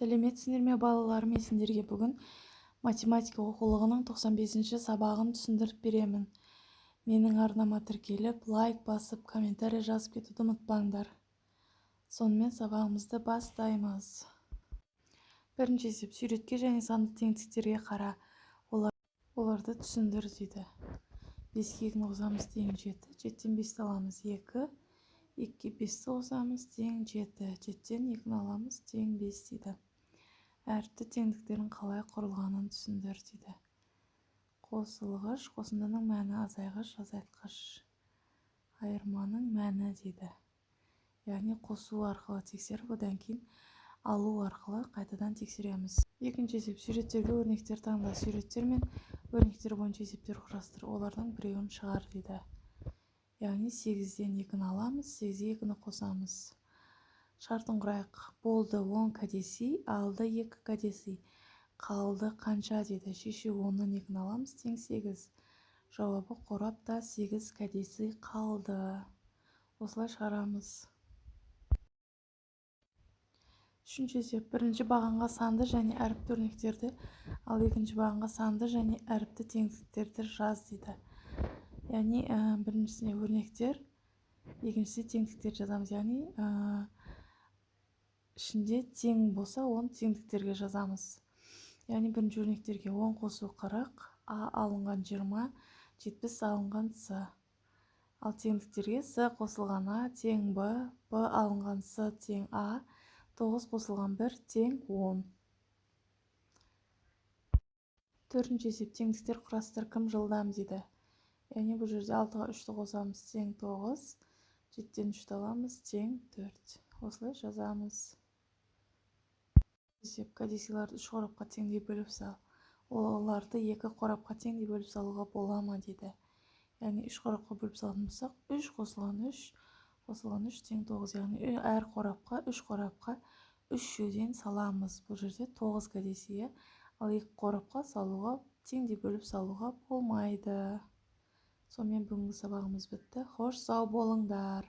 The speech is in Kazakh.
Сәлеметсіңдер ме балаларым, мен сендерге бүгін математика оқулығының 95-ші сабағын түсіндіріп беремін. Менің арнама тіркеліп, лайк басып, комментарий жазып кетуді ұмытпаңдар. Сонымен сабағымызды бастаймыз. Бірінші есеп: суретке және санды теңдіктерге қара. Оларды түсіндір дейді. 5-ке 2-ні қосамыз тең 7, 7-тен 5-ті аламыз 2, 2-ге 5-ті қосамыз тең 7, 7-тен 2-ні аламыз тең 5 дейді. Әріпті теңдіктерін қалай құрылғанын түсіндір дейді. Қосылғыш, қосындының мәні азайғыш, азайтқыш. Айырманың мәні дейді. Яғни қосу арқылы тексеріп, одан кейін алу арқылы қайтадан тексереміз. Екінші есеп: суреттерге өрнектер таңда. Суреттер мен өрнектер бойынша есептер құрастыр. Олардың біреуін шығар дейді. Яғни 8-ден 2-ні аламыз, 8-ге 2-ні қосамыз. Шартын құрайық. Болды 10 кәдесый, алды 2 кәдесый. Қалды қанша дейді. Шеше 10-нан 2-ні аламыз тең 8. Жауабы қорапта 8 кәдесый қалды. Осылай шығарамыз. Үшінші есеп: бірінші бағанға санды және әріпті өрнектерді, ал екінші бағанға санды және әріпті теңдіктерді жаз дейді. Яғни біріншісіне өрнектер, екіншісіне теңдіктер жазамыз. Яғни ішінде тең болса, оны теңдіктерге жазамыз. Яғни бірінші өрнектерге 10 қосу 40, А алынған 20, 70 алынған С. Ал теңдіктерге С қосылған А тең Б, Б алынған С тең А, 9 қосылған 1 тең 10. Төртінші есеп: теңдіктер құрастыр, кім жылдам дейді. Яғни бұл жерде 6-ға 3-ті қосамыз тең 9, 7-тен 3-ті аламыз тең 4. Осылай жазамыз. Есеп: кәдесыйларды 3 қорапқа теңдей бөліп сал. Оларды 2 қорапқа теңдей бөліп салуға бола ма дейді. Яғни 3 қорапқа бөліп салатын болсақ, 3 қосылған 3 тең 9. Яғни әр қорапқа 3 қорапқа 3 жеуден саламыз. Бұл жерде 9 кәдесый, ал 2 қорапқа салуға, теңдей бөліп салуға болмайды. Сонымен бүгінгі сабағымыз бітті. Хош сау болыңдар.